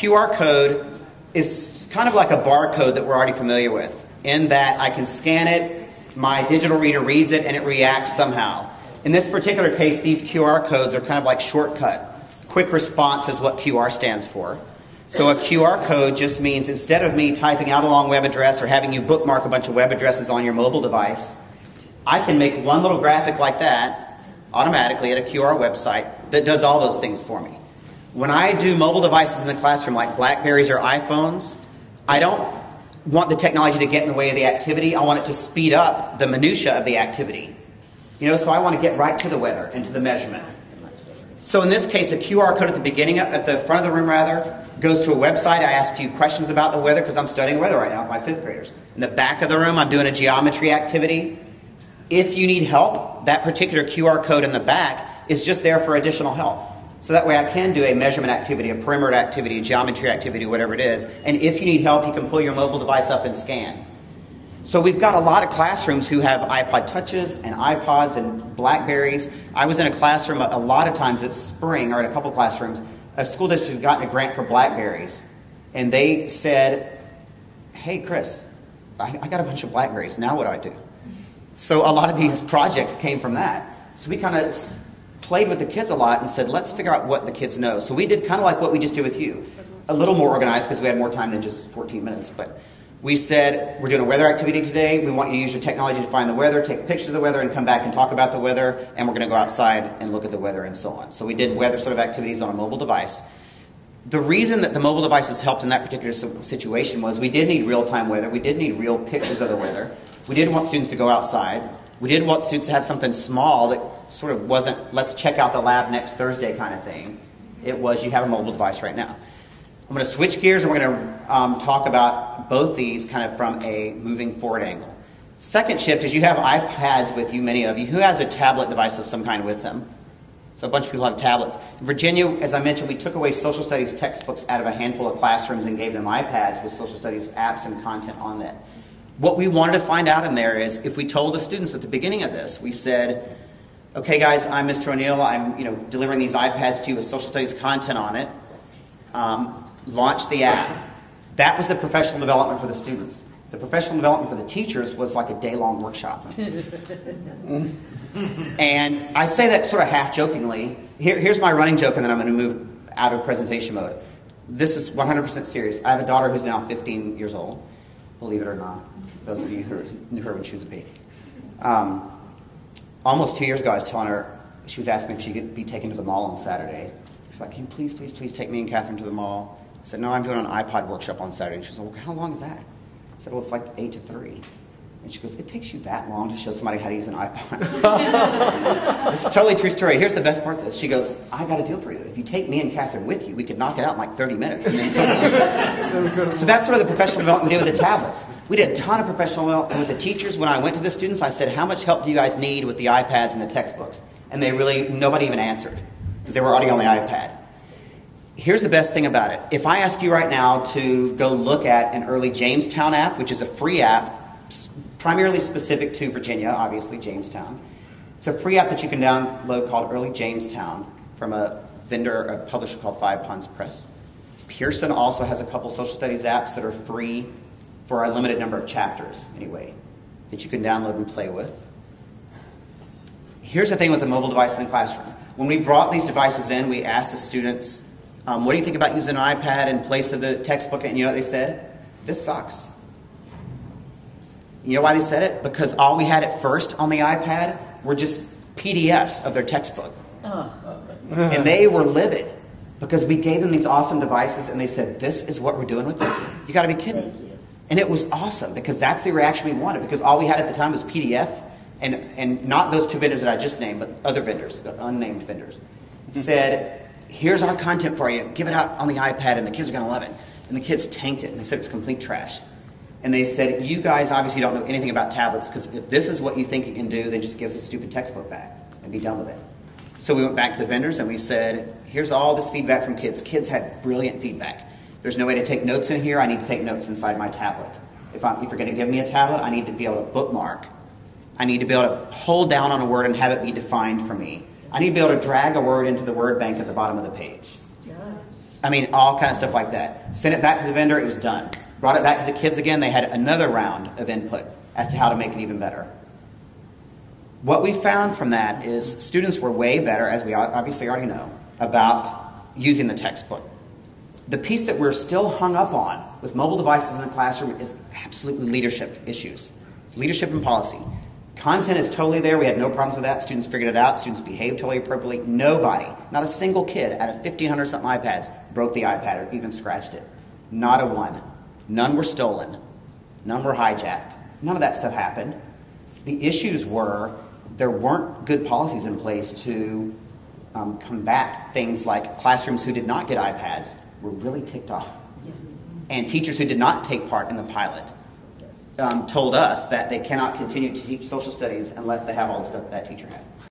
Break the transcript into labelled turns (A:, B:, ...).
A: QR code is kind of like a barcode that we're already familiar with, in that I can scan it, my digital reader reads it, and it reacts somehow. In this particular case, these QR codes are kind of like shortcut. Quick response is what QR stands for. So a QR code just means instead of me typing out a long web address or having you bookmark a bunch of web addresses on your mobile device, I can make one little graphic like that automatically at a QR website that does all those things for me. When I do mobile devices in the classroom like Blackberries or iPhones, I don't want the technology to get in the way of the activity. I want it to speed up the minutia of the activity. So I want to get right to the weather and to the measurement. So in this case, a QR code at the beginning, at the front of the room rather, goes to a website. I ask you questions about the weather because I'm studying weather right now with my 5th graders. In the back of the room, I'm doing a geometry activity. If you need help, that particular QR code in the back is just there for additional help. So that way I can do a measurement activity, a perimeter activity, a geometry activity, whatever it is. And if you need help, you can pull your mobile device up and scan. So we've got a lot of classrooms who have iPod Touches and iPods and Blackberries. I was in a classroom a lot of times this spring, or in a couple classrooms, a school district had gotten a grant for Blackberries. And they said, hey, Chris, I got a bunch of Blackberries. Now what do I do? So a lot of these projects came from that. So we kind of played with the kids a lot and said, let's figure out what the kids know. So we did kind of like what we just did with you. A little more organized because we had more time than just 14 minutes. But we said, we're doing a weather activity today. We want you to use your technology to find the weather, take pictures of the weather, and come back and talk about the weather. And we're going to go outside and look at the weather and so on. So we did weather sort of activities on a mobile device. The reason that the mobile devices helped in that particular situation was we did need real-time weather. We did need real pictures of the weather. We did want students to go outside. We did want students to have something small that sort of wasn't, let's check out the lab next Thursday kind of thing. It was, you have a mobile device right now. I'm going to switch gears and we're going to talk about both these kind of from a moving forward angle. Second shift is you have iPads with you, many of you. Who has a tablet device of some kind with them? So a bunch of people have tablets. In Virginia, as I mentioned, we took away social studies textbooks out of a handful of classrooms and gave them iPads with social studies apps and content on that. What we wanted to find out in there is if we told the students at the beginning of this, we said, okay guys, I'm Mr. O'Neill, I'm delivering these iPads to you with social studies content on it. Launch the app. That was the professional development for the students. The professional development for the teachers was like a day-long workshop. And I say that sort of half-jokingly. Here's my running joke, and then I'm going to move out of presentation mode. This is 100% serious. I have a daughter who's now 15 years old, believe it or not, those of you who knew her when she was a baby. Almost 2 years ago, I was telling her, she was asking if she could be taken to the mall on Saturday. She's like, can you please, please, please take me and Catherine to the mall? I said, no, I'm doing an iPod workshop on Saturday. And she was like, well, how long is that? I said, well, it's like 8 to 3. And she goes, it takes you that long to show somebody how to use an iPod? This is a totally true story. Here's the best part of this. She goes, I got a deal for you. If you take me and Catherine with you, we could knock it out in like 30 minutes. And then take So that's sort of the professional development we did with the tablets. We did a ton of professional development with the teachers. When I went to the students, I said, how much help do you guys need with the iPads and the textbooks? And nobody even answered because they were already on the iPad. Here's the best thing about it. If I ask you right now to go look at an early Jamestown app, which is a free app, primarily specific to Virginia, obviously Jamestown. It's a free app that you can download called Early Jamestown from a publisher called Five Ponds Press. Pearson also has a couple social studies apps that are free for a limited number of chapters, anyway, that you can download and play with. Here's the thing with the mobile device in the classroom. When we brought these devices in, we asked the students, what do you think about using an iPad in place of the textbook? And you know what they said? This sucks. You know why they said it? Because all we had at first on the iPad were just PDFs of their textbook. And they were livid because we gave them these awesome devices and they said, this is what we're doing with it? You got to be kidding. And it was awesome because that's the reaction we wanted, because all we had at the time was PDF, and not those two vendors that I just named, but other vendors, unnamed vendors, said, here's our content for you. Give it out on the iPad and the kids are going to love it. And the kids tanked it and they said it was complete trash. And they said, you guys obviously don't know anything about tablets, because if this is what you think it can do, then just give us a stupid textbook back and be done with it. So we went back to the vendors and we said, here's all this feedback from kids. Kids had brilliant feedback. There's no way to take notes in here. I need to take notes inside my tablet. If you're going to give me a tablet, I need to be able to bookmark. I need to be able to hold down on a word and have it be defined for me. I need to be able to drag a word into the word bank at the bottom of the page. I mean, all kind of stuff like that. Sent it back to the vendor, it was done. Brought it back to the kids again, they had another round of input as to how to make it even better. What we found from that is students were way better, as we obviously already know, about using the textbook. The piece that we're still hung up on with mobile devices in the classroom is absolutely leadership issues. It's leadership and policy. Content is totally there. We had no problems with that. Students figured it out. Students behaved totally appropriately. Nobody, not a single kid out of 1,500-something iPads broke the iPad or even scratched it. Not a one. None were stolen. None were hijacked. None of that stuff happened. The issues were there weren't good policies in place to combat things like classrooms who did not get iPads were really ticked off. And teachers who did not take part in the pilot told us that they cannot continue to teach social studies unless they have all the stuff that teacher had.